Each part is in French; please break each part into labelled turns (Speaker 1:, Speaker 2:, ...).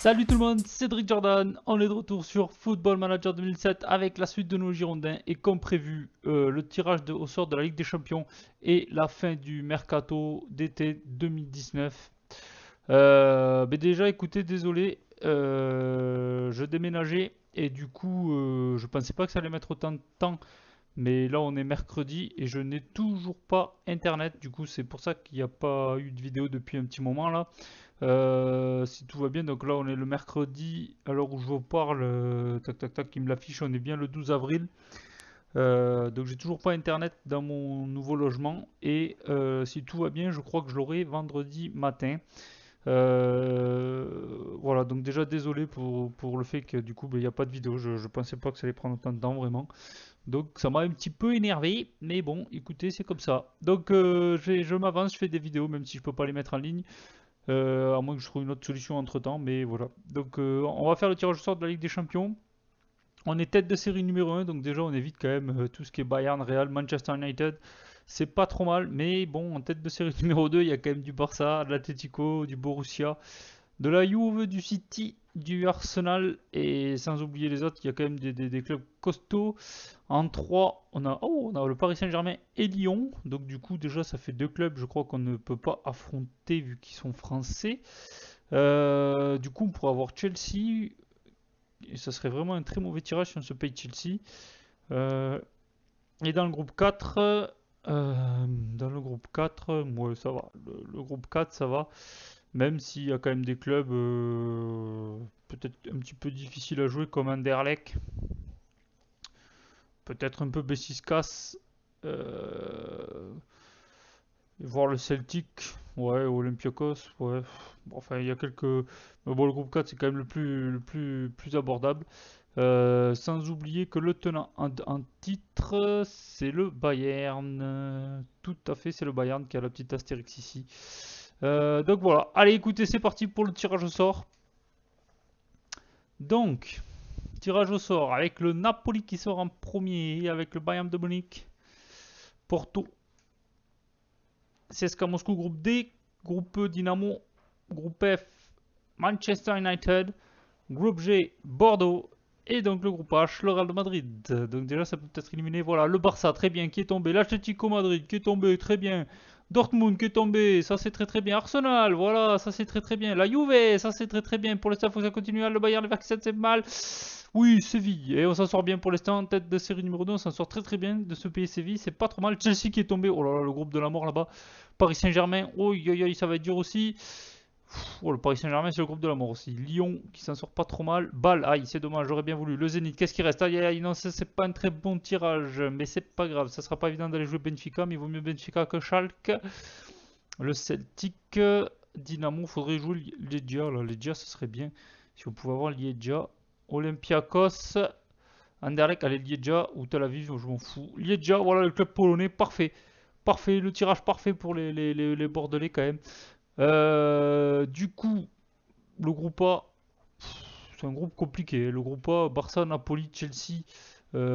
Speaker 1: Salut tout le monde, c'est Cédric Jordan, on est de retour sur Football Manager 2007 avec la suite de nos Girondins et comme prévu le tirage au sort de la Ligue des Champions et la fin du mercato d'été 2019. Mais déjà écoutez, désolé, je déménageais et du coup je pensais pas que ça allait mettre autant de temps, mais là on est mercredi et je n'ai toujours pas internet, du coup c'est pour ça qu'il n'y a pas eu de vidéo depuis un petit moment là. Si tout va bien, donc là on est le mercredi, à l'heure où je vous parle, tac tac tac, il me l'affiche, on est bien le 12 avril. Donc j'ai toujours pas internet dans mon nouveau logement et si tout va bien, je crois que je l'aurai vendredi matin. Voilà, donc déjà désolé pour le fait que du coup ben, il n'y a pas de vidéo, je pensais pas que ça allait prendre autant de temps vraiment. Donc ça m'a un petit peu énervé, mais bon, écoutez, c'est comme ça. Donc je m'avance, je fais des vidéos même si je peux pas les mettre en ligne. À moins que je trouve une autre solution entre temps, mais voilà. Donc on va faire le tirage au sort de la Ligue des Champions. On est tête de série numéro 1, donc déjà on évite quand même tout ce qui est Bayern, Real, Manchester United. C'est pas trop mal, mais bon, en tête de série numéro 2, il y a quand même du Barça, de l'Atlético, du Borussia, de la Juve, du City, du Arsenal, et sans oublier les autres, il y a quand même des clubs costauds. En 3, on a le Paris Saint-Germain et Lyon, donc du coup déjà ça fait deux clubs, je crois qu'on ne peut pas affronter vu qu'ils sont français. Du coup on pourrait avoir Chelsea, et ça serait vraiment un très mauvais tirage si on se paye Chelsea. Euh, et dans le groupe 4, ouais, ça va. Le groupe 4, ça va. Même s'il y a quand même des clubs peut-être un petit peu difficiles à jouer comme Anderlecht, peut-être un peu Besiktas, euh, voir le Celtic, ouais, Olympiakos, ouais. Bon, enfin, il y a quelques. Mais bon, le groupe 4, c'est quand même le plus abordable. Sans oublier que le tenant en titre, c'est le Bayern. Tout à fait, c'est le Bayern qui a la petite astérix ici. Donc voilà. Allez, écoutez, c'est parti pour le tirage au sort. Donc, tirage au sort avec le Napoli qui sort en premier, avec le Bayern de Munich, Porto, CSKA Moscou, groupe D, groupe E, Dynamo, groupe F, Manchester United, groupe G, Bordeaux, et donc le groupe H, le Real de Madrid. Donc déjà ça peut être éliminé. Voilà, le Barça, très bien, qui est tombé. L'Atlético Madrid, qui est tombé, très bien. Dortmund qui est tombé, ça c'est très très bien. Arsenal, voilà, ça c'est très très bien. La Juve, ça c'est très très bien. Pour l'instant, il faut que ça continue. Le Bayern Leverkusen, c'est mal. Oui, Séville. Et on s'en sort bien pour l'instant. En tête de série numéro 2, on s'en sort très très bien de ce pays Séville. C'est pas trop mal. Chelsea qui est tombé. Oh là là, le groupe de la mort là-bas. Paris Saint-Germain. Oh, ça va être dur aussi. Oh, le Paris Saint-Germain, c'est le groupe de la mort aussi. Lyon, qui s'en sort pas trop mal. Bâle, aïe, c'est dommage, j'aurais bien voulu. Le Zénith, qu'est-ce qui reste? Aïe, aïe, non, c'est pas un très bon tirage, mais c'est pas grave. Ça sera pas évident d'aller jouer Benfica, mais il vaut mieux Benfica que Schalke. Le Celtic, Dynamo, faudrait jouer Legia. Là, Legia, ce serait bien si on pouvait avoir Lieja. Olympiakos, Anderlecht, allez, Lieja ou Tel Aviv, je m'en fous. Lieja, voilà le club polonais, parfait. Parfait, le tirage parfait pour les Bordelais quand même. Du coup, le groupe A, c'est un groupe compliqué. Le groupe A, Barça, Napoli, Chelsea,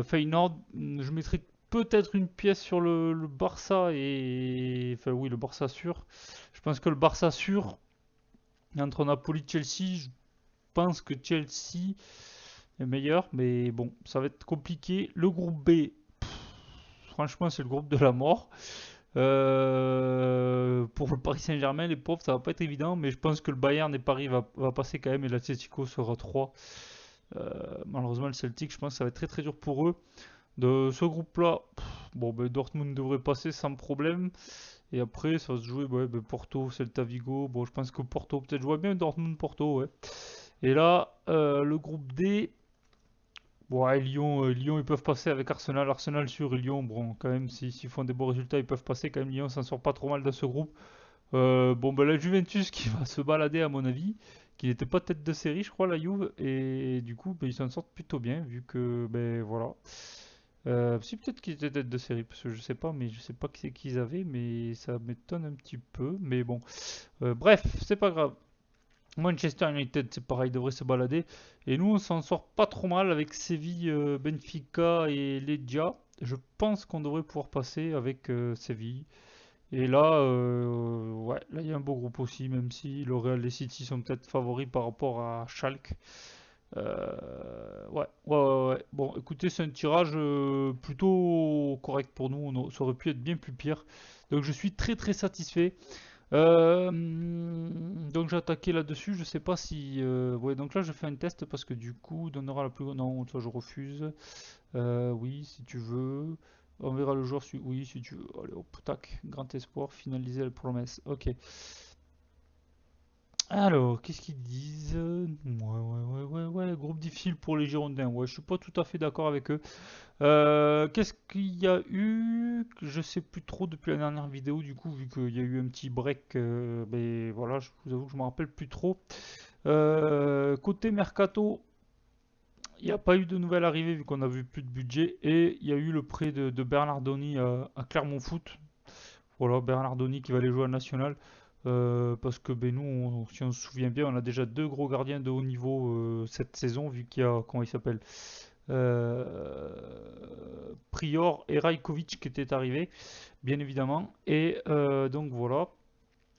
Speaker 1: Feyenoord. Je mettrais peut-être une pièce sur le Barça et. Enfin, oui, le Barça sûr. Je pense que le Barça sûr, entre Napoli et Chelsea, je pense que Chelsea est meilleur, mais bon, ça va être compliqué. Le groupe B, franchement, c'est le groupe de la mort. Pour le Paris Saint-Germain, les pauvres, ça va pas être évident, mais je pense que le Bayern et Paris va passer quand même et l'Atletico sera 3. Malheureusement, le Celtic, je pense que ça va être très très dur pour eux. De ce groupe-là, bon, ben, Dortmund devrait passer sans problème. Et après, ça va se jouer ouais, ben, Porto, Celta Vigo. Bon, je pense que Porto, peut-être, je vois bien Dortmund-Porto, ouais. Et là, le groupe D, ouais, Lyon, ils peuvent passer avec Arsenal. Arsenal sur Lyon, bon, quand même, s'ils font des bons résultats, ils peuvent passer. Quand même, Lyon s'en sort pas trop mal dans ce groupe. Bon, ben, la Juventus qui va se balader, à mon avis, qui n'était pas tête de série, je crois, la Juve. Et du coup, ben, ils s'en sortent plutôt bien, vu que, ben, voilà. Si peut-être qu'ils étaient tête de série, parce que je sais pas, mais je sais pas qui c'est qu'ils avaient, mais ça m'étonne un petit peu. Mais bon, bref, c'est pas grave. Manchester United, c'est pareil, devrait se balader. Et nous, on s'en sort pas trop mal avec Séville, Benfica et Legia. Je pense qu'on devrait pouvoir passer avec Séville. Et là, ouais, là il y a un beau groupe aussi, même si le Real et City sont peut-être favoris par rapport à Schalke. Ouais. Bon, écoutez, c'est un tirage plutôt correct pour nous. Ça aurait pu être bien plus pire. Donc je suis très très satisfait. Donc j'ai attaqué là-dessus. Je sais pas si. Ouais, donc là je fais un test parce que du coup, donnera la plus. Non, ça je refuse. Oui, si tu veux. On verra le jour. Oui, si tu veux. Allez, hop, tac. Grand espoir. Finaliser la promesse. Ok. Alors, qu'est-ce qu'ils disent? Ouais. Groupe difficile pour les Girondins. Ouais, je suis pas tout à fait d'accord avec eux. Qu'est-ce qu'il y a eu? Je sais plus trop depuis la dernière vidéo, du coup, vu qu'il y a eu un petit break. Mais voilà, je vous avoue que je me rappelle plus trop. Côté Mercato, il n'y a pas eu de nouvelles arrivées vu qu'on a vu plus de budget. Et il y a eu le prêt de Bernardoni à Clermont Foot. Voilà, Bernardoni qui va aller jouer à National. Parce que ben, nous, si on se souvient bien, on a déjà deux gros gardiens de haut niveau cette saison, vu qu'il y a, comment il s'appelle, Prior et Rajkovic qui étaient arrivés, bien évidemment. Et donc voilà,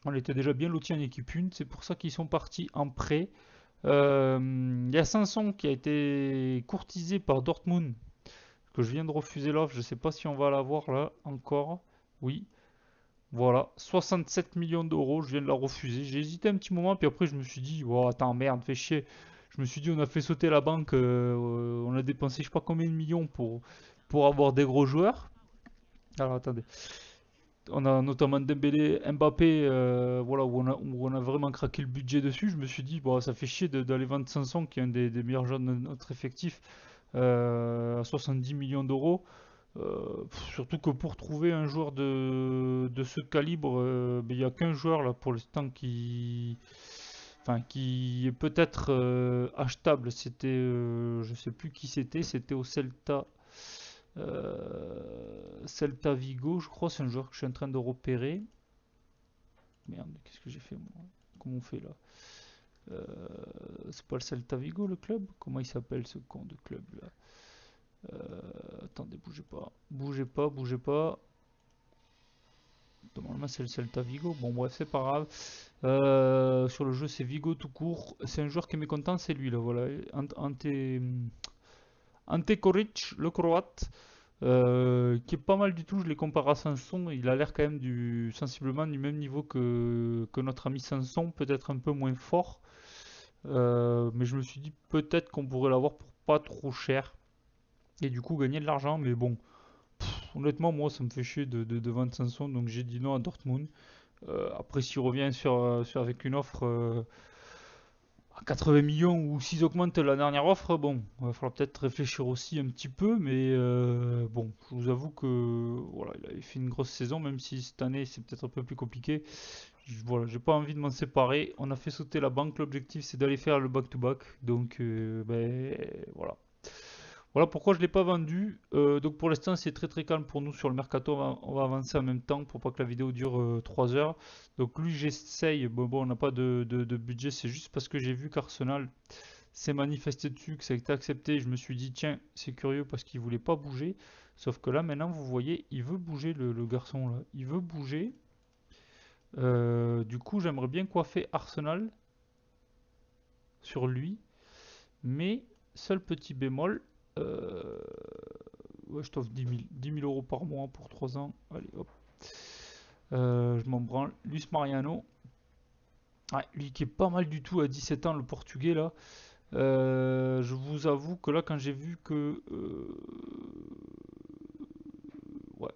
Speaker 1: on était déjà bien lotis en équipe 1, c'est pour ça qu'ils sont partis en prêt. Il y a Sanson qui a été courtisé par Dortmund, que je viens de refuser l'offre, je ne sais pas si on va l'avoir là encore. Oui, voilà, 67 millions d'euros, je viens de la refuser. J'ai hésité un petit moment, puis après je me suis dit, oh, attends, merde, fais chier. Je me suis dit, on a fait sauter la banque, on a dépensé je sais pas combien de millions pour avoir des gros joueurs. Alors attendez, on a notamment Dembélé, Mbappé, voilà, où on a vraiment craqué le budget dessus. Je me suis dit, bon, ça fait chier d'aller vendre Sanson, qui est un des meilleurs joueurs de notre effectif, à 70 millions d'euros. Surtout que pour trouver un joueur de ce calibre, ben, il n'y a qu'un joueur là pour l'instant qui est peut-être achetable. C'était, je sais plus qui c'était au Celta Vigo, je crois. C'est un joueur que je suis en train de repérer. Merde, qu'est-ce que j'ai fait moi? Comment on fait là? Euh, c'est pas le Celta Vigo le club? Comment il s'appelle ce con de club là? Attendez, bougez pas. Normalement, c'est le Celta Vigo. Bon, bref, c'est pas grave. Sur le jeu, c'est Vigo tout court. C'est un joueur qui est mécontent, c'est lui, là, voilà. Ante Koric, le croate, qui est pas mal du tout. Je l'ai comparé à Sanson. Il a l'air quand même sensiblement du même niveau que notre ami Sanson, peut-être un peu moins fort. Mais je me suis dit peut-être qu'on pourrait l'avoir pour pas trop cher. Et du coup, gagner de l'argent. Mais bon, honnêtement, moi, ça me fait chier de vendre Sanson. Donc j'ai dit non à Dortmund. Après, s'il revient avec une offre à 80 millions ou s'ils augmentent la dernière offre, bon, il va falloir peut-être réfléchir aussi un petit peu. Mais bon, je vous avoue que voilà, il avait fait une grosse saison, même si cette année c'est peut-être un peu plus compliqué. Voilà, j'ai pas envie de m'en séparer. On a fait sauter la banque. L'objectif c'est d'aller faire le back-to-back. Donc, ben voilà. Voilà pourquoi je ne l'ai pas vendu. Donc pour l'instant c'est très très calme pour nous sur le mercato. On va avancer en même temps pour pas que la vidéo dure 3 heures. Donc lui j'essaye. Bon, on n'a pas de budget. C'est juste parce que j'ai vu qu'Arsenal s'est manifesté dessus, que ça a été accepté. Je me suis dit tiens c'est curieux parce qu'il voulait pas bouger. Sauf que là maintenant vous voyez il veut bouger le garçon là. Il veut bouger. Du coup j'aimerais bien coiffer Arsenal sur lui. Mais seul petit bémol. Euh, Ouais, je t'offre 10 000 euros par mois pour 3 ans. Allez, hop. Je m'en branle. Luis Mariano. Ouais, lui qui est pas mal du tout à 17 ans, le portugais là. Je vous avoue que là, quand j'ai vu que. Ouais.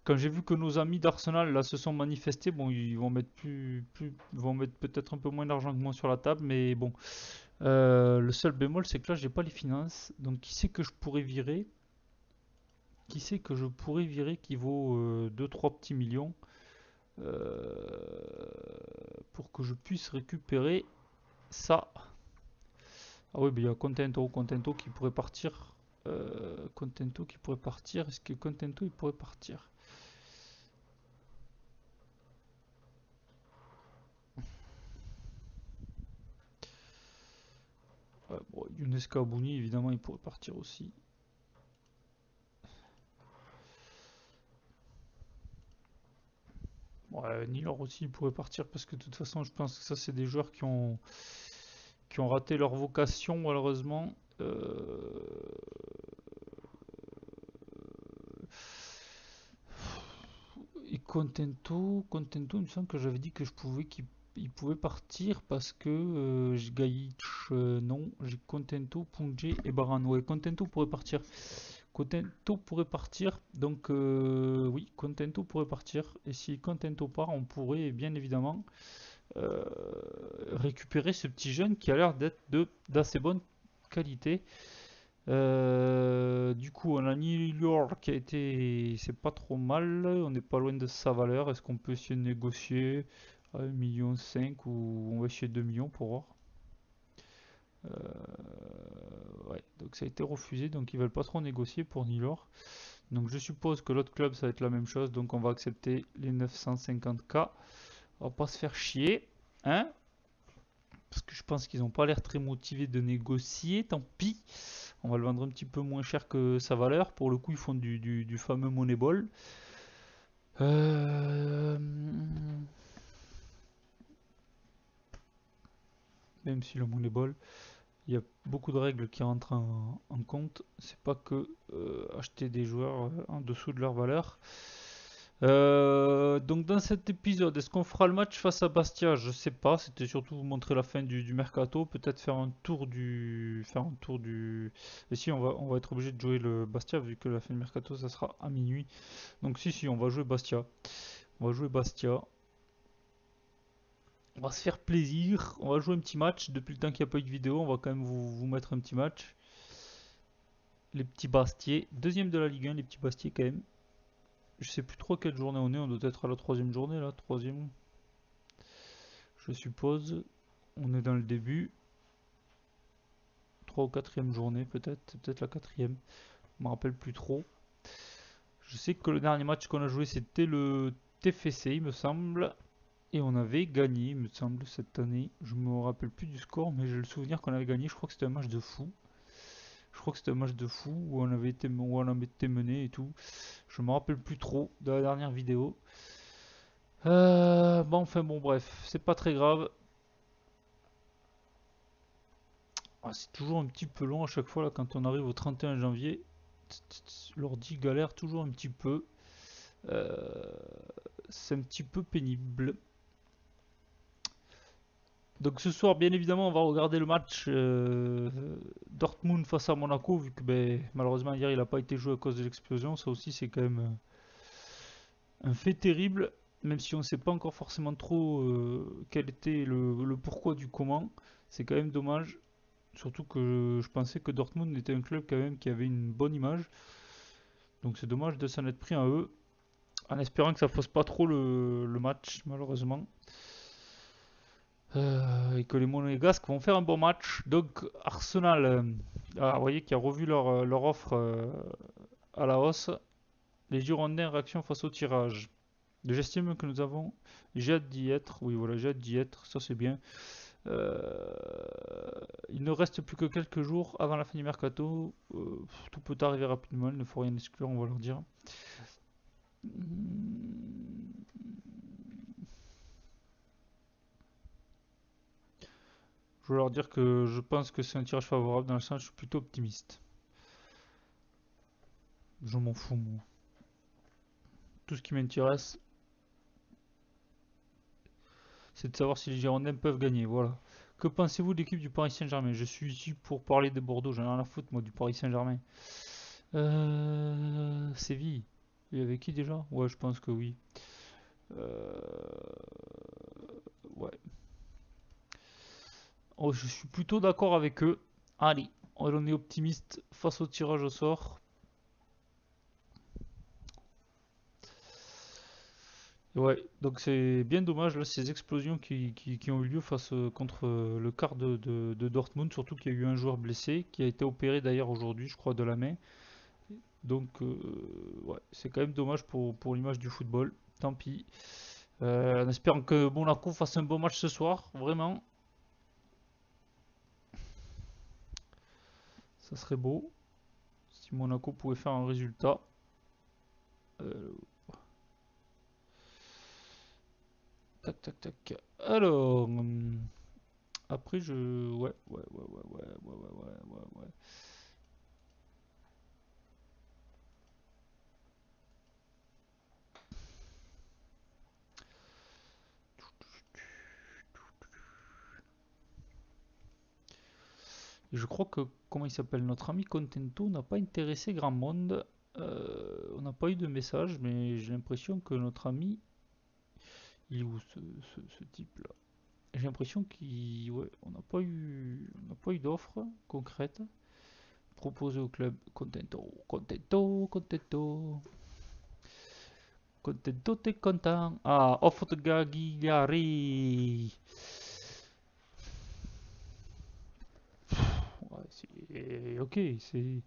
Speaker 1: Quand j'ai vu que nos amis d'Arsenal là se sont manifestés, bon, ils vont mettre ils vont mettre peut-être un peu moins d'argent que moi sur la table, mais bon. Le seul bémol, c'est que là, j'ai pas les finances. Donc, qui c'est que je pourrais virer? Qui c'est que je pourrais virer qui vaut 2-3 petits millions pour que je puisse récupérer ça? Ah oui, il y a Contento qui pourrait partir. Contento qui pourrait partir. Est-ce que Contento il pourrait partir? Bon, Younes Kabouni, évidemment, il pourrait partir aussi. Niort aussi pourrait partir parce que de toute façon, je pense que ça, c'est des joueurs qui ont raté leur vocation malheureusement. Et Contento, il me semble que j'avais dit que je pouvais qu'il il pouvait partir parce que Gaïch, non, j'ai Contento, Punje et Baran. Ouais, Contento pourrait partir. Contento pourrait partir, donc oui, Contento pourrait partir. Et si Contento part, on pourrait bien évidemment euh, récupérer ce petit jeune qui a l'air d'être d'assez bonne qualité. Du coup, on a New York qui a été. C'est pas trop mal, on n'est pas loin de sa valeur. Est-ce qu'on peut essayer de négocier à 1,5 million ou on va essayer 2 millions pour voir? Ouais, donc ça a été refusé, donc ils veulent pas trop négocier pour New York. Donc je suppose que l'autre club ça va être la même chose, donc on va accepter les 950K. On va pas se faire chier, hein? Parce que je pense qu'ils n'ont pas l'air très motivés de négocier, tant pis. On va le vendre un petit peu moins cher que sa valeur. Pour le coup, ils font du fameux Moneyball. Euh, Même si le Moneyball, il y a beaucoup de règles qui rentrent en compte. C'est pas que acheter des joueurs en dessous de leur valeur. Donc dans cet épisode, est-ce qu'on fera le match face à Bastia? Je sais pas, c'était surtout vous montrer la fin du mercato, peut-être faire un tour du. Et si on va être obligé de jouer le Bastia vu que la fin du mercato ça sera à minuit. Donc si on va jouer Bastia. On va jouer Bastia. On va se faire plaisir. On va jouer un petit match. Depuis le temps qu'il n'y a pas eu de vidéo, on va quand même vous mettre un petit match. Les petits Bastiers. Deuxième de la Ligue 1, les petits Bastiers quand même. Je sais plus trop quelle journée on est. On doit être à la troisième journée là. Troisième. Je suppose. On est dans le début. 3 ou quatrième journée peut-être. Peut-être la quatrième. Je me rappelle plus trop. Je sais que le dernier match qu'on a joué c'était le TFC il me semble. Et on avait gagné, il me semble, cette année. Je me rappelle plus du score, mais j'ai le souvenir qu'on avait gagné. Je crois que c'était un match de fou. Je crois que c'était un match de fou où où on avait été mené et tout. Je me rappelle plus trop de la dernière vidéo. Bon, enfin bon, bref, c'est pas très grave. Ah, c'est toujours un petit peu long à chaque fois là quand on arrive au 31 janvier. L'ordi galère toujours un petit peu. Euh, c'est un petit peu pénible. Donc ce soir, bien évidemment, on va regarder le match Dortmund face à Monaco, vu que malheureusement hier il n'a pas été joué à cause de l'explosion. Ça aussi c'est quand même un fait terrible, même si on ne sait pas encore forcément trop quel était le pourquoi du comment. C'est quand même dommage, surtout que je pensais que Dortmund était un club quand même qui avait une bonne image. Donc c'est dommage de s'en être pris à eux, en espérant que ça fausse pas trop le match, malheureusement. Et que les Monégasques vont faire un bon match. Donc Arsenal, vous voyez, qui a revu leur offre à la hausse. Les Girondins, réaction face au tirage. J'estime que nous avons. J'ai hâte d'y être. Oui, voilà, j'ai hâte d'y être. Ça, c'est bien. Euh, il ne reste plus que quelques jours avant la fin du mercato. Tout peut arriver rapidement. Il ne faut rien exclure, on va leur dire. Je vais leur dire que je pense que c'est un tirage favorable dans le sens où je suis plutôt optimiste. Je m'en fous, moi. Tout ce qui m'intéresse, c'est de savoir si les Girondins peuvent gagner. Voilà. Que pensez-vous de l'équipe du Paris Saint-Germain? Je suis ici pour parler de Bordeaux, j'en ai rien à foutre, moi, du Paris Saint-Germain. Séville. Il y avait qui déjà? Ouais, je pense que oui. Euh, ouais. Oh, je suis plutôt d'accord avec eux. Allez, on est optimiste face au tirage au sort. Ouais, donc c'est bien dommage là, ces explosions qui ont eu lieu contre le quart de Dortmund, surtout qu'il y a eu un joueur blessé qui a été opéré d'ailleurs aujourd'hui, je crois, de la main. Donc ouais, c'est quand même dommage pour l'image du football. Tant pis. En espérant que Monaco fasse un bon match ce soir, vraiment, ça serait beau si Monaco pouvait faire un résultat. Euh, Tac, tac, tac. Alors, après je... Ouais. Et je crois que, comment il s'appelle, notre ami Contento n'a pas intéressé grand monde. On n'a pas eu de message, mais j'ai l'impression que notre ami, il est où ce type-là? J'ai l'impression qu'il, ouais, on n'a pas eu d'offre concrète proposée au club. Contento, t'es content. Ah, offre de Gagliari. Ouais, ok, c'est.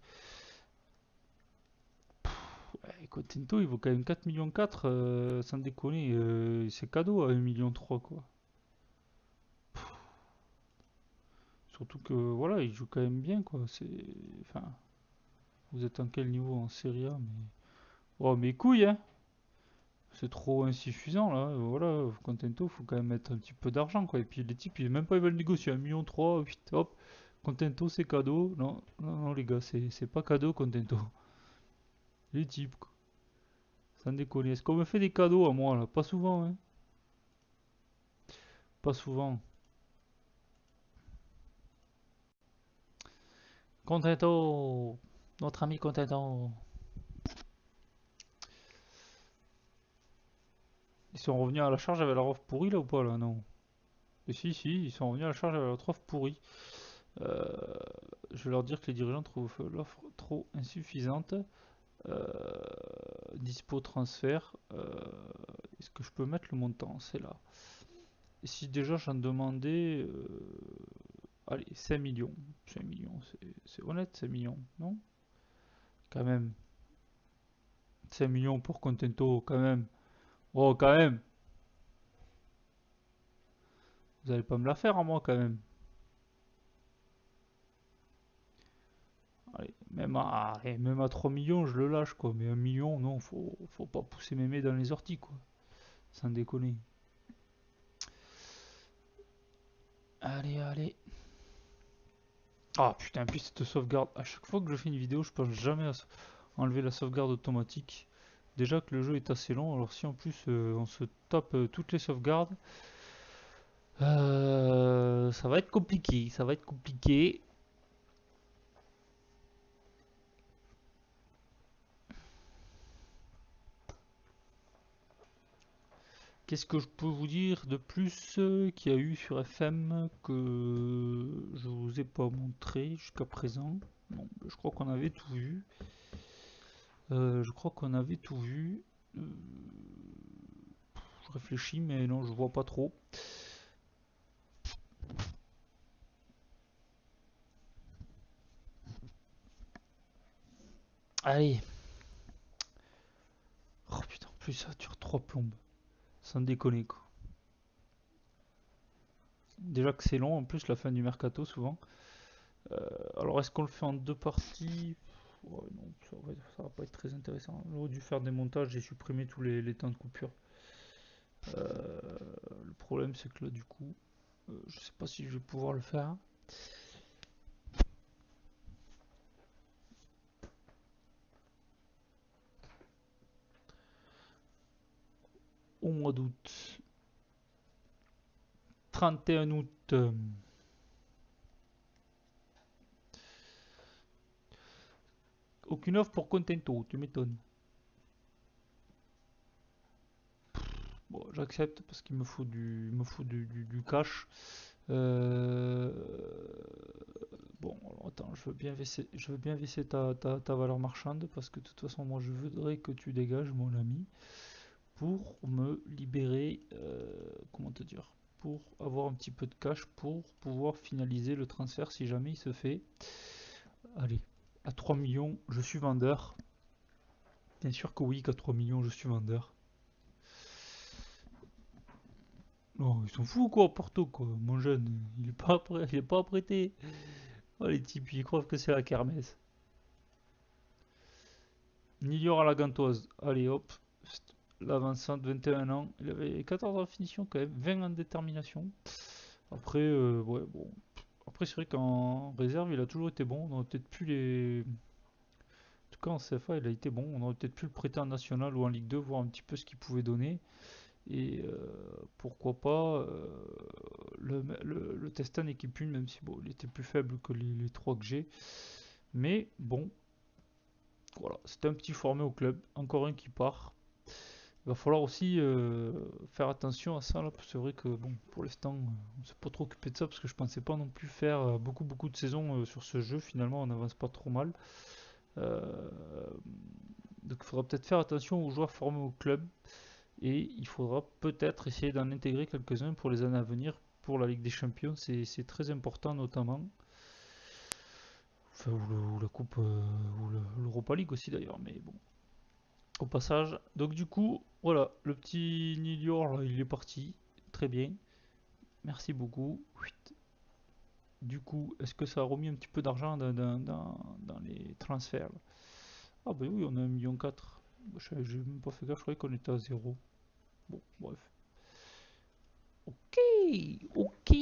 Speaker 1: Ouais, Contento, il vaut quand même 4 millions 4, sans déconner, c'est cadeau à 1 million 3 quoi. Surtout que voilà, il joue quand même bien quoi. C'est, enfin, vous êtes en quel niveau en Serie A mais oh mes couilles hein. C'est trop insuffisant là. Voilà, Contento, faut quand même mettre un petit peu d'argent quoi. Et puis les types, ils, même pas ils veulent négocier 1 million 3, 8, hop. Contento c'est cadeau. Non, non, non les gars, c'est pas cadeau Contento. Les types quoi. Sans déconner. Est-ce qu'on me fait des cadeaux à moi là? Pas souvent hein. Pas souvent. Contento, notre ami Contento. Ils sont revenus à la charge avec leur offre pourrie là ou pas là? Non. Et si, ils sont revenus à la charge avec leur offre pourrie. Euh, je vais leur dire que les dirigeants trouvent l'offre trop insuffisante. Euh, dispo transfert. Est-ce que je peux mettre le montant? C'est là. Et si déjà j'en demandais. Allez, 5 millions. 5 millions, c'est honnête, 5 millions, non? Quand même. 5 millions pour Contento, quand même. Oh, quand même. Vous allez pas me la faire à moi, quand même. Allez, même à 3 millions, je le lâche, quoi. Mais 1 million, non, faut pas pousser mes mains dans les orties, quoi. Sans déconner. Allez. Ah putain, puis cette sauvegarde. À chaque fois que je fais une vidéo, je pense jamais à enlever la sauvegarde automatique. Déjà que le jeu est assez long, alors si en plus on se tape toutes les sauvegardes, ça va être compliqué. Ça va être compliqué. Qu'est-ce que je peux vous dire de plus qu'il y a eu sur FM que je vous ai pas montré jusqu'à présent? Bon, je crois qu'on avait tout vu. Je crois qu'on avait tout vu. Euh, je réfléchis, mais non, je vois pas trop. Allez. Oh putain, en plus ça dure 3 plombes. Sans déconner quoi. Déjà que c'est long, en plus la fin du mercato souvent. Alors est-ce qu'on le fait en deux parties? Ouais, non, ça va pas être très intéressant. J'aurais dû faire des montages et supprimer tous les temps de coupure. Le problème c'est que là du coup, je sais pas si je vais pouvoir le faire. Au mois d'août. 31 août. Aucune offre pour Contento, tu m'étonnes. Bon, j'accepte parce qu'il me faut du cash. Euh, Bon, alors attends, je veux bien baisser ta valeur marchande parce que de toute façon, moi je voudrais que tu dégages, mon ami, pour me libérer, comment te dire, pour avoir un petit peu de cash pour pouvoir finaliser le transfert si jamais il se fait. Allez, à 3 millions, je suis vendeur. Bien sûr que oui, qu'à 3 millions, je suis vendeur. Non, ils sont fous quoi, Porto quoi. Mon jeune, il est pas prêté. Oh, les types, ils croient que c'est la kermesse. Niort à la gantoise. Allez hop. L'avancement de 21 ans. Il avait 14 en finition quand même, 20 en détermination. Après, ouais, bon. Après, c'est vrai qu'en réserve, il a toujours été bon. On aurait peut-être pu les. En tout cas, en CFA, il a été bon. On aurait peut-être pu le prêter en national ou en Ligue 2, voir un petit peu ce qu'il pouvait donner. Et pourquoi pas le tester en équipe 1, même si bon, il était plus faible que les 3 que j'ai. Mais bon, voilà, c'était un petit formé au club. Encore un qui part. Il va falloir aussi faire attention à ça là, parce que c'est vrai que bon, pour l'instant, on ne s'est pas trop occupé de ça parce que je pensais pas non plus faire beaucoup de saisons sur ce jeu. Finalement, on n'avance pas trop mal. Euh, donc, il faudra peut-être faire attention aux joueurs formés au club et il faudra peut-être essayer d'en intégrer quelques-uns pour les années à venir pour la Ligue des Champions. C'est très important notamment. Enfin, ou la Coupe, ou l'Europa League aussi d'ailleurs, mais bon, au passage. Donc du coup, voilà, le petit Nilior, là, il est parti. Très bien. Merci beaucoup. Du coup, est-ce que ça a remis un petit peu d'argent dans les transferts là? Ah bah oui, on a 1,4 million. J'ai même pas fait gaffe, je croyais qu'on était à zéro. Bon, bref. Ok, ok.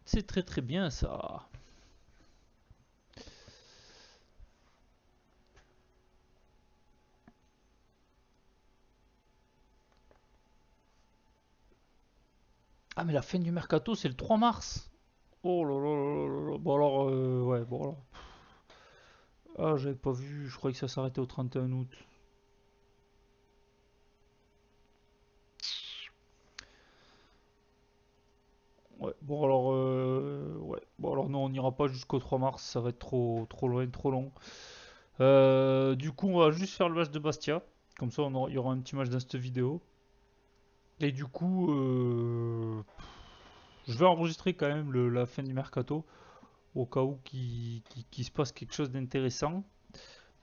Speaker 1: C'est très très bien ça. Ah mais la fin du mercato, c'est le 3 mars. Oh là là là là là. Bon alors, ouais, bon alors. Ah, j'avais pas vu, je croyais que ça s'arrêtait au 31 août. Ouais, bon alors, ouais. Bon alors non, on n'ira pas jusqu'au 3 mars, ça va être trop loin, trop long. Du coup, on va juste faire le match de Bastia. Comme ça, il y aura un petit match dans cette vidéo. Et du coup, je vais enregistrer quand même la fin du mercato au cas où qu'il se passe quelque chose d'intéressant.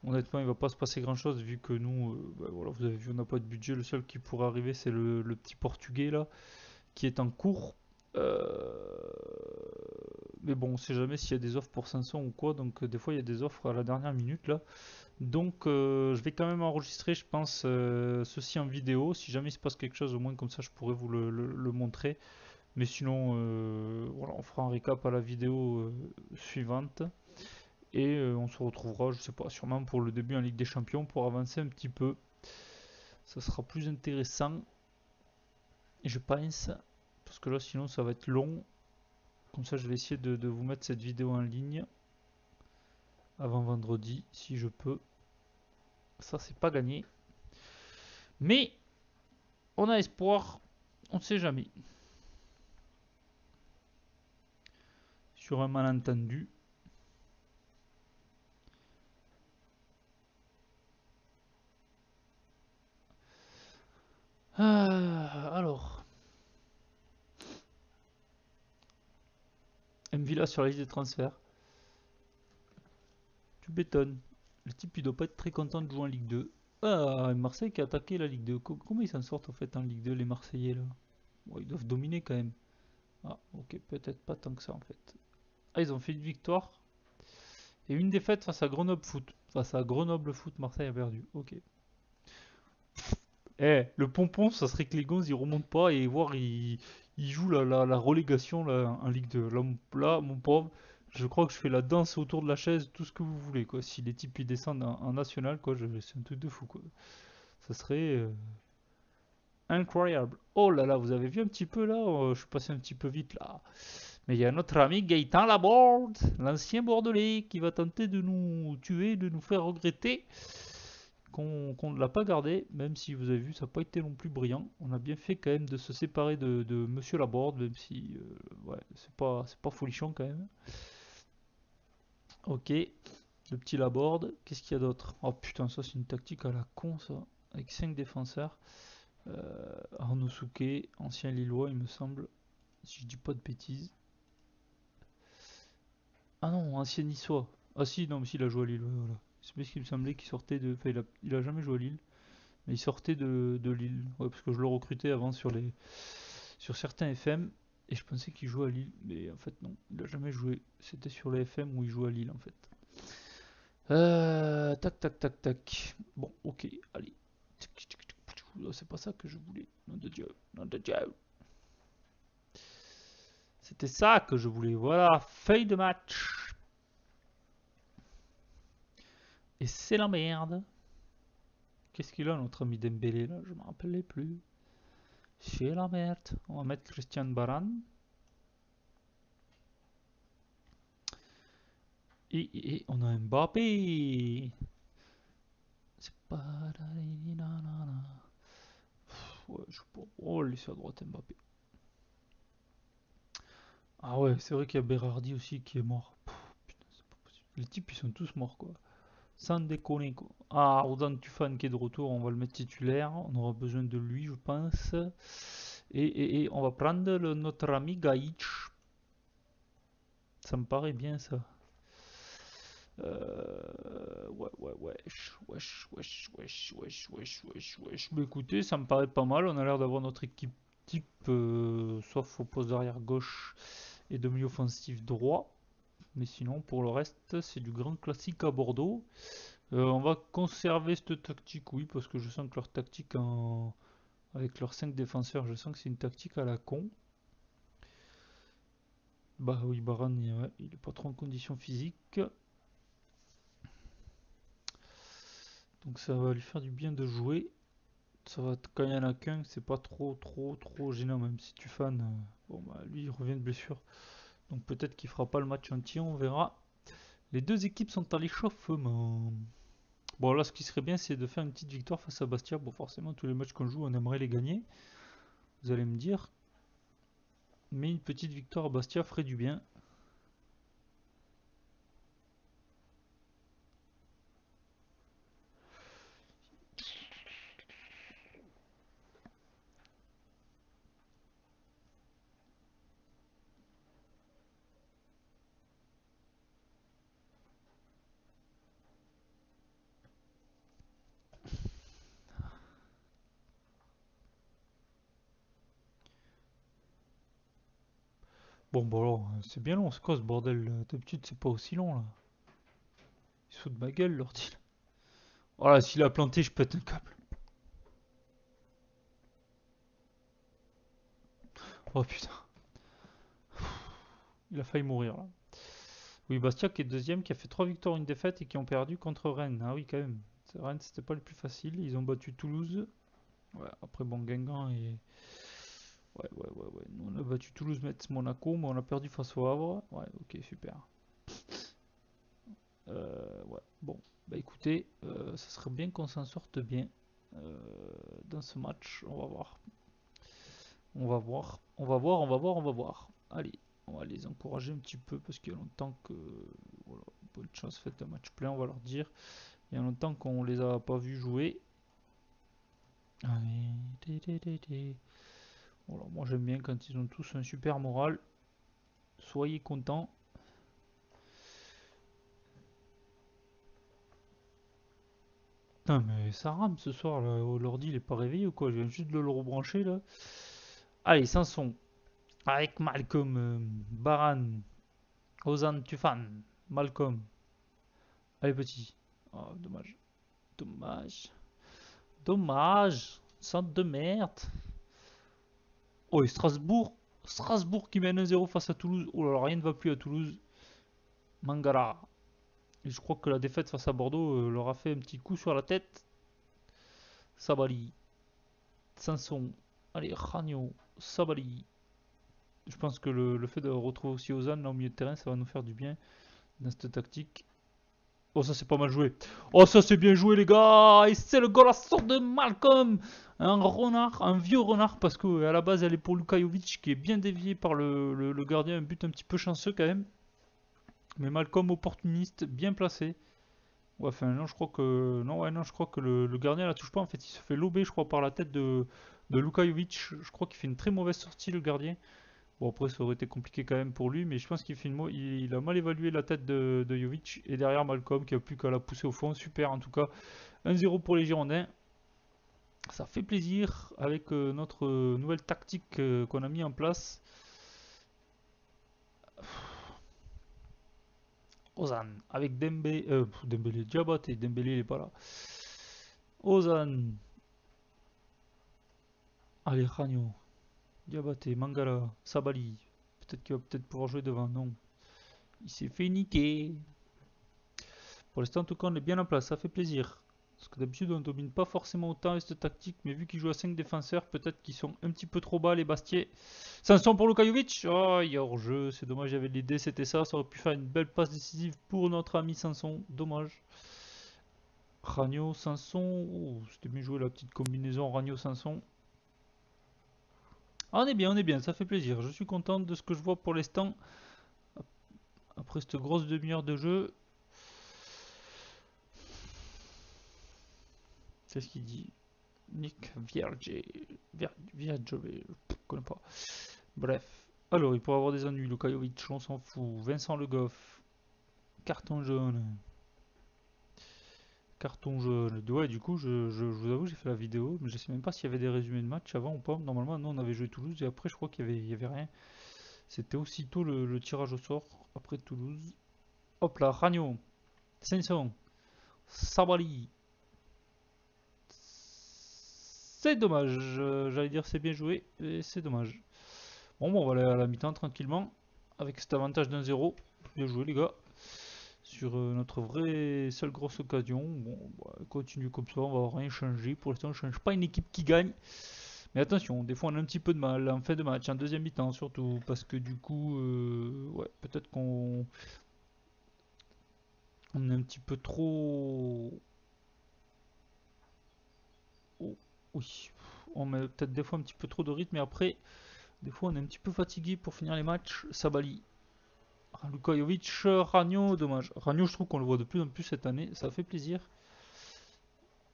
Speaker 1: Honnêtement, il va pas se passer grand chose vu que nous, bah, voilà, vous avez vu, on n'a pas de budget. Le seul qui pourrait arriver, c'est le petit portugais là qui est en cours. Euh, Mais bon, on sait jamais s'il y a des offres pour 500 ou quoi. Donc, des fois, il y a des offres à la dernière minute là. Donc, je vais quand même enregistrer, je pense, ceci en vidéo. Si jamais il se passe quelque chose, au moins comme ça, je pourrais vous le montrer. Mais sinon, voilà, on fera un récap à la vidéo suivante. Et on se retrouvera, je sais pas, sûrement pour le début en Ligue des Champions pour avancer un petit peu. Ça sera plus intéressant, je pense. Parce que là, sinon, ça va être long. Comme ça, je vais essayer de vous mettre cette vidéo en ligne avant vendredi, si je peux. Ça, c'est pas gagné. Mais on a espoir, on ne sait jamais. Sur un malentendu. Alors, Mvila sur la liste des transferts. Tu bétonnes. Le type, il doit pas être très content de jouer en Ligue 2. Ah, Marseille qui a attaqué la Ligue 2. Comment ils s'en sortent en fait en Ligue 2, les Marseillais là? Bon, ils doivent dominer quand même. Ah, ok, peut-être pas tant que ça en fait. Ah, ils ont fait une victoire et une défaite face à Grenoble Foot. Face à Grenoble Foot, Marseille a perdu. Ok. Eh, le pompon, ça serait que les Gonzes ils remontent pas et voir ils jouent la relégation là, en Ligue 2. Là, mon pauvre, je crois que je fais la danse autour de la chaise, tout ce que vous voulez quoi. Si les types ils descendent en national, quoi, c'est un truc de fou quoi. Ça serait incroyable. Oh là là, vous avez vu un petit peu là, je suis passé un petit peu vite là. Mais il y a notre ami Gaëtan Laborde, l'ancien Bordelais, qui va tenter de nous tuer, de nous faire regretter qu'on ne l'a pas gardé, même si vous avez vu, ça n'a pas été non plus brillant. On a bien fait quand même de se séparer de Monsieur Laborde, même si ouais, c'est pas folichon quand même. Ok, le petit Laborde. Qu'est-ce qu'il y a d'autre? Oh putain, ça c'est une tactique à la con ça, avec 5 défenseurs. Arnaud Souquet, ancien Lillois il me semble, si je dis pas de bêtises. Ah non, ancien niçois. Ah si, non, mais si, il a joué à Lille, ouais, voilà. C'est parce qu'il me semblait qu'il sortait de. Enfin, il a jamais joué à Lille, mais il sortait de Lille. Ouais, parce que je le recrutais avant sur certains FM, et je pensais qu'il jouait à Lille, mais en fait, non, il a jamais joué. C'était sur les FM où il jouait à Lille, en fait. Tac, tac, tac, tac. Bon, ok, allez. C'est pas ça que je voulais. Nom de Dieu. Nom de Dieu. C'était ça que je voulais. Voilà. Feuille de match. Et c'est la merde. Qu'est-ce qu'il a notre ami Dembélé là? Je me rappelais plus. C'est la merde. On va mettre Christian Baran. Et on a Mbappé. C'est pas. Ouais, je sais pas. Oh, laissez à droite Mbappé. Ah ouais, c'est vrai qu'il y a Berardi aussi qui est mort. Putain, c'est pas possible. Les types ils sont tous morts quoi. Sans déconner quoi. Ah, Rodan Tufan qui est de retour, on va le mettre titulaire. On aura besoin de lui, je pense. Et on va prendre notre ami Gaïch. Ça me paraît bien ça. Ouais, wesh. Mais écoutez, ça me paraît pas mal. On a l'air d'avoir notre équipe type, sauf au poste d'arrière gauche et de milieu offensif droit. Mais sinon, pour le reste, c'est du grand classique à Bordeaux. On va conserver cette tactique, oui, parce que je sens que leur tactique avec leurs 5 défenseurs, je sens que c'est une tactique à la con. Bah oui, Baran, ouais, il est pas trop en condition physique. Donc ça va lui faire du bien de jouer. Ça va, quand il y en a qu'un, c'est pas trop gênant, même si tu fan. Bon bah lui il revient de blessure. Donc peut-être qu'il fera pas le match entier, on verra. Les deux équipes sont à l'échauffement. Bon là ce qui serait bien c'est de faire une petite victoire face à Bastia. Bon forcément tous les matchs qu'on joue on aimerait les gagner. Vous allez me dire. Mais une petite victoire à Bastia ferait du bien. Bon bah alors c'est bien long, c'est quoi ce bordel là? D'habitude c'est pas aussi long là. Ils se foutent de ma gueule l'ordi. Voilà, s'il a planté je pète un câble. Oh putain, il a failli mourir là. Oui, Bastia qui est deuxième, qui a fait 3 victoires, une défaite et qui ont perdu contre Rennes. Ah oui, quand même. Rennes, c'était pas le plus facile. Ils ont battu Toulouse. Ouais, après, bon, Guingamp et. Ouais. Nous, on a battu Toulouse, Metz, Monaco, mais on a perdu face au Havre. Ouais, ok, super. Ouais, bon. Bah écoutez, ça serait bien qu'on s'en sorte bien dans ce match. On va voir. On va voir. Allez, on va les encourager un petit peu parce qu'il y a longtemps que. Voilà, bonne chance, faites un match plein, on va leur dire. Il y a longtemps qu'on les a pas vus jouer. Allez. Voilà, moi j'aime bien quand ils ont tous un super moral. Soyez contents. Putain, mais ça rame ce soir là. L'ordi il est pas réveillé ou quoi? Je viens juste de le rebrancher là. Allez, Sanson. Avec Malcolm, Baran, Ozan Tufan, Malcolm. Allez, petit. Oh, dommage. Dommage. Centre de merde. Oh, et Strasbourg. Strasbourg qui mène 1-0 face à Toulouse. Oh là là, rien ne va plus à Toulouse. Mangala. Et je crois que la défaite face à Bordeaux leur a fait un petit coup sur la tête. Sabali. Sanson. Allez, Ragno. Sabali. Je pense que le fait de retrouver aussi Ozan là au milieu de terrain, ça va nous faire du bien dans cette tactique. Oh, ça c'est pas mal joué. Oh, ça c'est bien joué, les gars. Et c'est le golasso de Malcolm. Un renard, un vieux renard, parce que à la base elle est pour Luka Jovic qui est bien dévié par le gardien. Un but un petit peu chanceux quand même. Mais Malcolm opportuniste, bien placé. Ouais, enfin, non, je crois que. Non, ouais, non, je crois que le gardien la touche pas. En fait, il se fait lober, je crois, par la tête de Luka Jovic. Je crois qu'il fait une très mauvaise sortie, le gardien. Bon, après, ça aurait été compliqué quand même pour lui, mais je pense qu'il fait il a mal évalué la tête de Jovic. Et derrière, Malcolm qui a plus qu'à la pousser au fond. Super, en tout cas. 1-0 pour les Girondins. Ça fait plaisir avec notre nouvelle tactique qu'on a mis en place. Ozan avec Dembélé, Diabaté, Dembélé il est pas là. Ozan Allez, Ragno, Diabaté, Mangala, Sabali. Peut-être qu'il va peut-être pouvoir jouer devant. Non. Il s'est fait niquer. Pour l'instant, en tout cas, on est bien en place. Ça fait plaisir. Parce que d'habitude, on ne domine pas forcément autant cette tactique. Mais vu qu'ils jouent à 5 défenseurs, peut-être qu'ils sont un petit peu trop bas, les Bastiers. Sanson pour Lukajovic. Oh, il y a hors-jeu. C'est dommage, il y avait l'idée, c'était ça. Ça aurait pu faire une belle passe décisive pour notre ami Sanson. Dommage. Ragno, Sanson. Oh, c'était bien joué la petite combinaison Ragno-Sanson. Ah, on est bien, ça fait plaisir. Je suis content de ce que je vois pour l'instant. Après cette grosse demi-heure de jeu. C'est ce qu'il dit. Nick Vierge. Vierge, je connais pas. Bref. Alors, il pourrait avoir des ennuis. Lukajovic, on s'en fout. Vincent Le Goff. Carton jaune. Carton jaune. Ouais, du coup, je vous avoue, j'ai fait la vidéo, mais je sais même pas s'il y avait des résumés de match avant ou pas. Normalement, nous, on avait joué Toulouse et après, je crois qu'il y avait rien. C'était aussitôt le tirage au sort après Toulouse. Hop là, Ragno. Sanson. Sabali. C'est dommage. J'allais dire c'est bien joué, et c'est dommage. Bon, on va aller à la mi-temps tranquillement. Avec cet avantage d'un 0. Bien joué, les gars. Sur notre vraie seule grosse occasion. Bon, bah, continue comme ça, on va rien changer. Pour l'instant, on ne change pas une équipe qui gagne. Mais attention, des fois on a un petit peu de mal en fin de match, en deuxième mi-temps surtout. Parce que du coup, ouais, peut-être qu'on est un petit peu trop. Oh, oui, on met peut-être des fois un petit peu trop de rythme. Et après, des fois on est un petit peu fatigué pour finir les matchs. Sabali. Luka Jovic, Ragno, dommage. Ragno, je trouve qu'on le voit de plus en plus cette année, ça fait plaisir.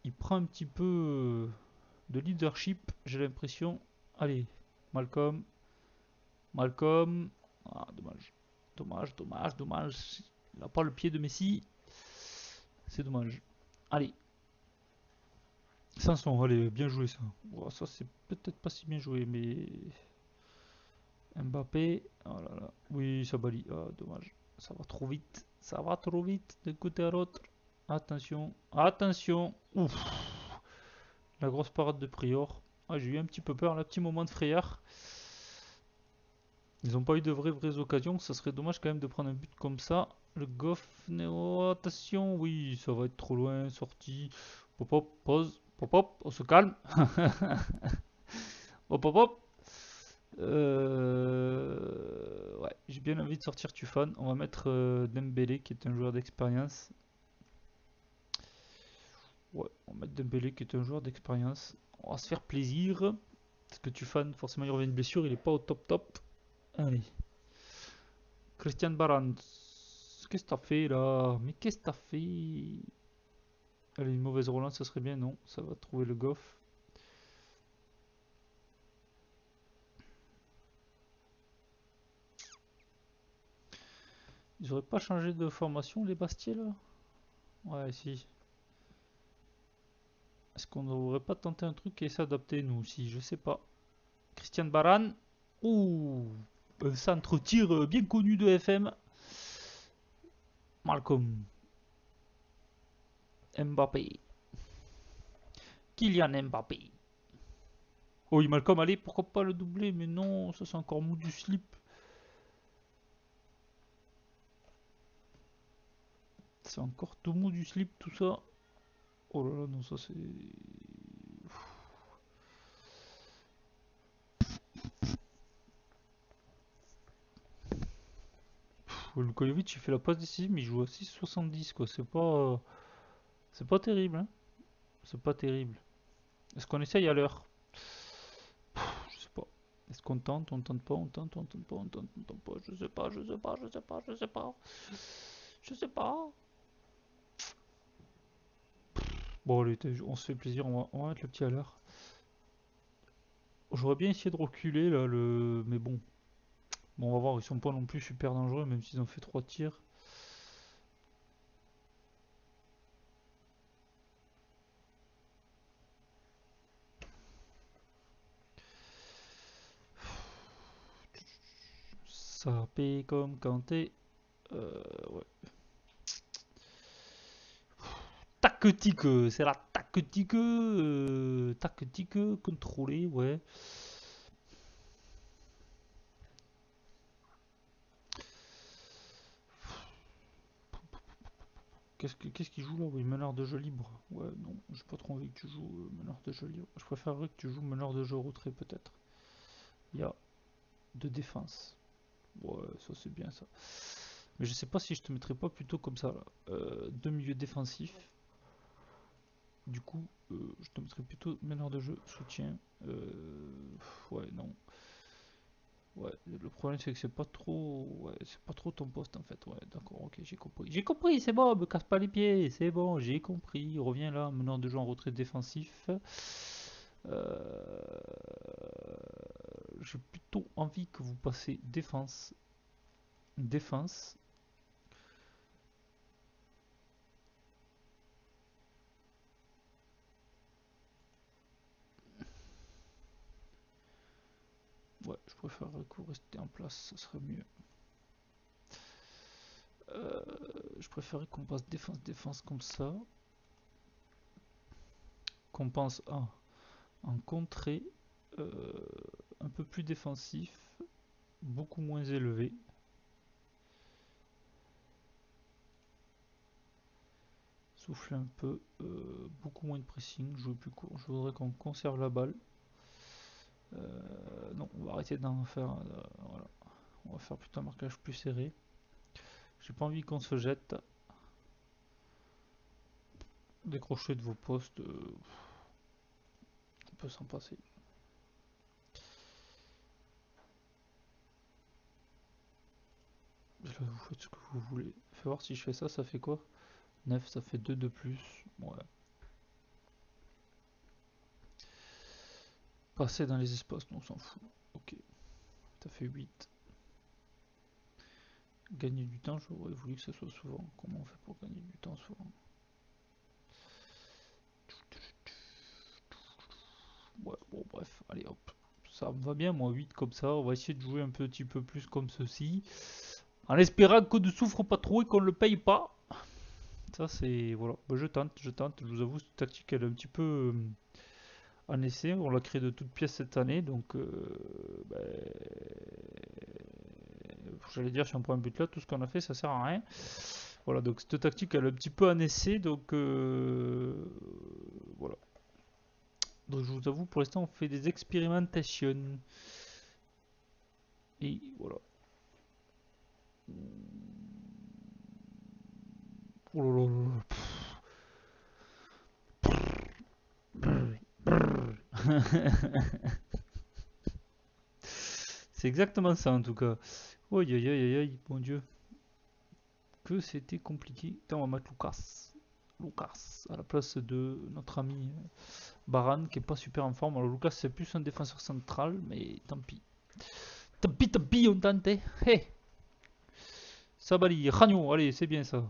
Speaker 1: Il prend un petit peu de leadership, j'ai l'impression. Allez, Malcolm, Malcolm. Ah, dommage. Dommage, dommage, dommage. Il n'a pas le pied de Messi. C'est dommage. Allez, 500, allez, bien joué ça. Oh, ça, c'est peut-être pas si bien joué, mais. Mbappé. Oh là là. Oui, ça balie. Ah, dommage. Ça va trop vite. Ça va trop vite d'un côté à l'autre. Attention, attention. Ouf. La grosse parade de Prior. Ah, j'ai eu un petit peu peur, là, petit moment de frayeur. Ils n'ont pas eu de vraies occasions. Ça serait dommage quand même de prendre un but comme ça. Le Goff, Néo, attention. Oui, ça va être trop loin. Sorti. Pop, pop, pause. Pop, pop, on se calme. Hop, hop, hop. Ouais, j'ai bien envie de sortir Tufan. On va mettre Dembélé qui est un joueur d'expérience. Ouais, on va mettre Dembélé qui est un joueur d'expérience. On va se faire plaisir. Parce que Tufan, forcément, il revient de blessure. Il est pas au top top. Allez. Christian Barans. Qu'est-ce que t'as fait là? Mais qu'est-ce que t'as fait? Allez, une mauvaise relance, ça serait bien. Non, ça va trouver le Goff. Ils auraient pas changé de formation, les Bastiers là? Ouais, si. Est-ce qu'on n'aurait pas tenté un truc et s'adapter nous aussi? Je sais pas. Christian Baran. Ouh, un centre-tir bien connu de FM. Malcolm. Mbappé. Kylian Mbappé. Oh, oui, Malcolm, allez, pourquoi pas le doubler? Mais non, ça c'est encore mou du slip. C'est encore tout mou du slip, tout ça. Oh là là, non, ça c'est. Lukajovic il fait la passe décisive, mais il joue à 6,70 quoi. C'est pas terrible, hein. C'est pas terrible. Est-ce qu'on essaye à l'heure? Je sais pas. Est-ce qu'on tente? On tente pas? On tente? On tente pas? On tente? On tente pas? Je sais pas, je sais pas, je sais pas, je sais pas. Je sais pas. Bon, allez, on se fait plaisir, on va mettre le petit à l'heure. J'aurais bien essayé de reculer là, mais bon. Bon, on va voir, ils sont pas non plus super dangereux, même s'ils ont fait 3 tirs. Ça paye comme Kanté. Ouais. Tactique, c'est la tactique contrôlée, ouais. Qu'est-ce qu'il joue là? Oui, meneur de jeu libre. Ouais, non, j'ai pas trop envie que tu joues meneur de jeu libre. Je préférerais que tu joues meneur de jeu retrait peut-être. Il y a de défense. Ouais, ça c'est bien ça. Mais je sais pas si je te mettrais pas plutôt comme ça là. Deux milieux défensifs. Du coup, je te mettrais plutôt meneur de jeu, soutien. Ouais, non. Ouais, le problème c'est que c'est pas trop. Ouais, c'est pas trop ton poste en fait. Ouais, d'accord, ok, j'ai compris. J'ai compris, c'est bon, me casse pas les pieds, c'est bon, j'ai compris. Reviens là, meneur de jeu en retrait défensif. Euh, j'ai plutôt envie que vous passiez défense. Défense. Ouais, je préférerais que vous restiez en place, ce serait mieux. Euh, je préférerais qu'on passe défense comme ça. Qu'on pense en contrée euh, un peu plus défensif, beaucoup moins élevé. Souffler un peu, beaucoup moins de pressing, jouer plus court. Je voudrais qu'on conserve la balle. Non, on va arrêter d'en faire. Voilà. On va faire plutôt un marquage plus serré. J'ai pas envie qu'on se jette. Décrocher de vos postes, on peut s'en passer. Là, vous faites ce que vous voulez. Fais voir si je fais ça, ça fait quoi? 9, ça fait 2 de plus. Ouais. Passer dans les espaces, non, on s'en fout. Ok, ça fait 8. Gagner du temps, j'aurais voulu que ça soit souvent. Comment on fait pour gagner du temps souvent? Ouais, bon, bref, allez hop. Ça me va bien, moi, 8 comme ça. On va essayer de jouer un petit peu plus comme ceci. En espérant qu'on ne souffre pas trop et qu'on ne le paye pas. Ça, c'est. Voilà. Bah, je tente, je tente. Je vous avoue, cette tactique, elle est un petit peu en essai. On l'a créée de toutes pièces cette année. Donc, bah, j'allais dire, si on prend un but là, tout ce qu'on a fait, ça sert à rien. Voilà, donc cette tactique, elle est un petit peu en essai. Donc, voilà. Donc, je vous avoue, pour l'instant, on fait des expérimentations. Et voilà. Oh là là là. C'est exactement ça en tout cas. Aïe aïe aïe aïe aïe, mon dieu. Que c'était compliqué. Putain, on va mettre Lucas. Lucas à la place de notre ami Baran qui est pas super en forme. Alors Lucas c'est plus un défenseur central, mais tant pis. Tant pis, on tente. Hey, Sabali, Ragno, allez, c'est bien ça.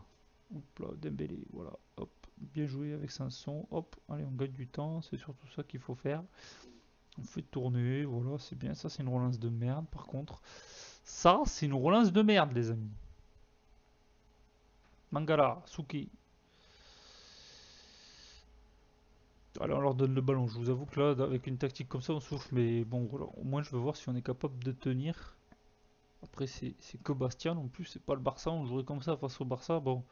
Speaker 1: Hop là, Dembélé, voilà. Hop, bien joué avec Sanson. Hop, allez, on gagne du temps, c'est surtout ça qu'il faut faire. On fait tourner, voilà, c'est bien. Ça, c'est une relance de merde, par contre. Ça, c'est une relance de merde, les amis. Mangala, Suki. Allez, on leur donne le ballon. Je vous avoue que là, avec une tactique comme ça, on souffle. Mais bon, voilà, au moins, je veux voir si on est capable de tenir. Après, c'est que Bastia non plus. C'est pas le Barça. On jouerait comme ça face au Barça. Bon,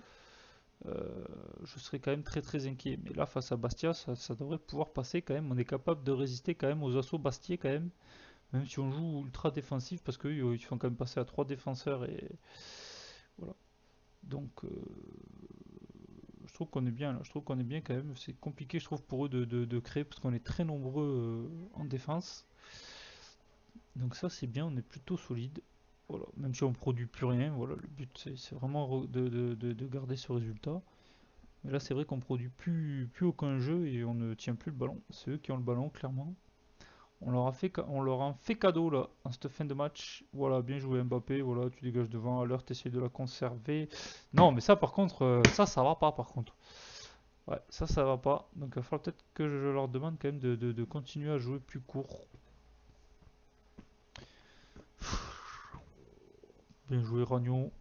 Speaker 1: je serais quand même très très inquiet. Mais là, face à Bastia, ça devrait pouvoir passer quand même. On est capable de résister quand même aux assauts bastiais quand même. Même si on joue ultra défensif. Parce qu'ils font quand même passer à 3 défenseurs. Et voilà. Donc, je trouve qu'on est bien là. Je trouve qu'on est bien quand même. C'est compliqué, je trouve, pour eux de créer parce qu'on est très nombreux en défense. Donc ça, c'est bien. On est plutôt solide. Voilà. Même si on produit plus rien. Voilà. Le but, c'est vraiment de garder ce résultat. Mais là, c'est vrai qu'on produit plus aucun jeu et on ne tient plus le ballon. C'est eux qui ont le ballon, clairement. On leur a fait cadeau là, en cette fin de match. Voilà, bien joué Mbappé. Voilà, tu dégages devant. À l'heure, tu essaies de la conserver. Non, mais ça, par contre, ça va pas, par contre. Ouais, ça va pas. Donc il va falloir peut-être que je leur demande quand même de continuer à jouer plus court. Bien joué Ragnon.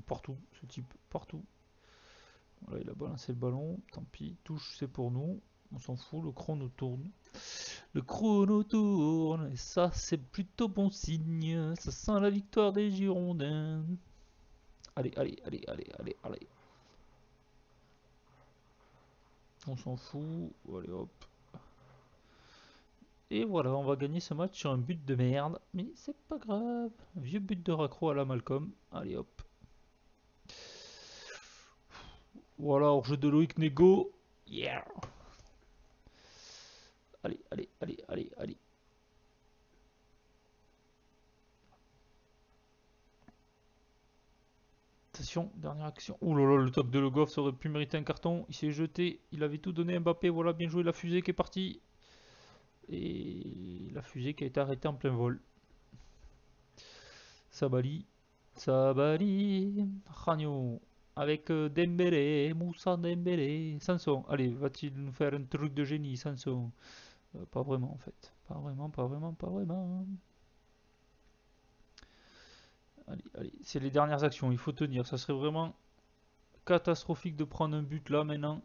Speaker 1: Partout, ce type. Partout. Voilà, il a balancé le ballon. Tant pis, touche, c'est pour nous. On s'en fout, le chrono tourne. Le chrono tourne, et ça, c'est plutôt bon signe. Ça sent la victoire des Girondins. Allez, allez, allez, allez, allez, allez. On s'en fout. Allez, hop. Et voilà, on va gagner ce match sur un but de merde. Mais c'est pas grave. Vieux but de raccro à la Malcolm. Allez, hop. Voilà, hors-jeu de Loïc Nego. Yeah. Allez, allez, allez, allez, allez. Attention, dernière action. Ouh là là, le top de Le Goff, ça aurait pu mériter un carton. Il s'est jeté, il avait tout donné à Mbappé. Voilà, bien joué, la fusée qui est partie. Et la fusée qui a été arrêtée en plein vol. Sabali, Sabali, Ragno. Avec Dembélé, Moussa Dembélé. Sanson, allez, va-t-il nous faire un truc de génie, Sanson? Pas vraiment en fait. Pas vraiment, pas vraiment, pas vraiment. Allez, allez, c'est les dernières actions, il faut tenir. Ça serait vraiment catastrophique de prendre un but là maintenant.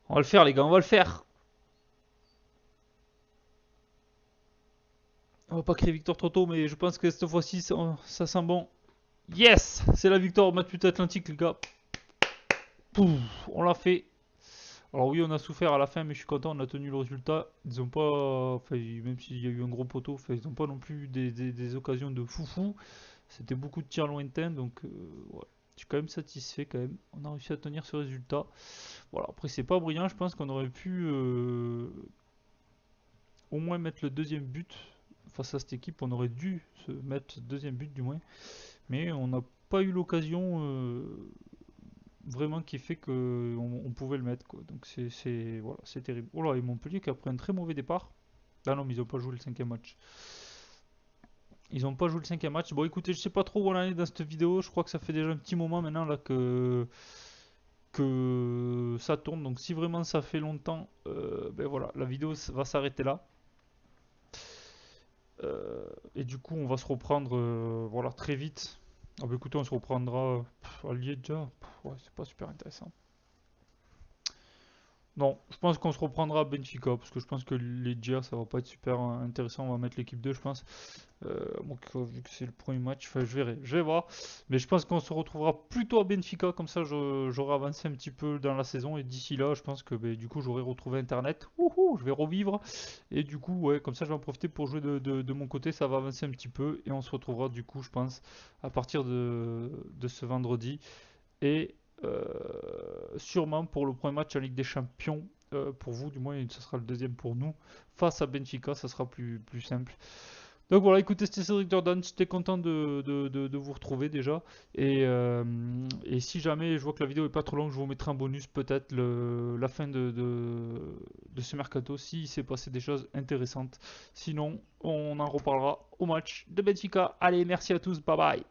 Speaker 1: On va le faire les gars, on va le faire. On va pas créer victoire trop tôt, mais je pense que cette fois-ci ça sent bon. Yes, c'est la victoire Matut Atlantique les gars. Pouf, on l'a fait. Alors oui, on a souffert à la fin, mais je suis content, on a tenu le résultat. Ils ont pas, enfin, même s'il y a eu un gros poteau, enfin, ils n'ont pas non plus des occasions de foufou. C'était beaucoup de tirs lointains, donc ouais. Je suis quand même satisfait quand même. On a réussi à tenir ce résultat. Voilà, après c'est pas brillant, je pense qu'on aurait pu au moins mettre le deuxième but face à cette équipe. On aurait dû se mettre deuxième but du moins, mais on n'a pas eu l'occasion vraiment qui fait qu'on on pouvait le mettre quoi. Donc voilà, c'est terrible. Oh là, et Montpellier qui a pris un très mauvais départ. Ah non, mais ils ont pas joué le cinquième match. Ils ont pas joué le cinquième match. Bon, écoutez, je sais pas trop où on en est dans cette vidéo. Je crois que ça fait déjà un petit moment maintenant là que ça tourne. Donc si vraiment ça fait longtemps, ben voilà, la vidéo va s'arrêter là. Et du coup, on va se reprendre voilà, très vite. Ah bah écoutez, on se reprendra à Lieja. Ouais, c'est pas super intéressant. Non, je pense qu'on se reprendra à Benfica parce que je pense que les Gia ça va pas être super intéressant. On va mettre l'équipe 2 je pense. Bon, vu que c'est le premier match, enfin, je verrai, je vais voir. Mais je pense qu'on se retrouvera plutôt à Benfica, comme ça j'aurai avancé un petit peu dans la saison. Et d'ici là, je pense que du coup j'aurai retrouvé Internet. Wouhou, je vais revivre. Et du coup, ouais, comme ça je vais en profiter pour jouer de mon côté. Ça va avancer un petit peu. Et on se retrouvera du coup, je pense, à partir de ce vendredi. Et sûrement pour le premier match en Ligue des Champions, pour vous, du moins, ce sera le deuxième pour nous. Face à Benfica, ça sera plus simple. Donc voilà, écoutez, c'était Cédric Jordan, j'étais content de vous retrouver déjà. Et si jamais je vois que la vidéo est pas trop longue, je vous mettrai un bonus peut-être la fin de ce mercato, s'il s'est passé des choses intéressantes. Sinon, on en reparlera au match de Benfica. Allez, merci à tous, bye bye.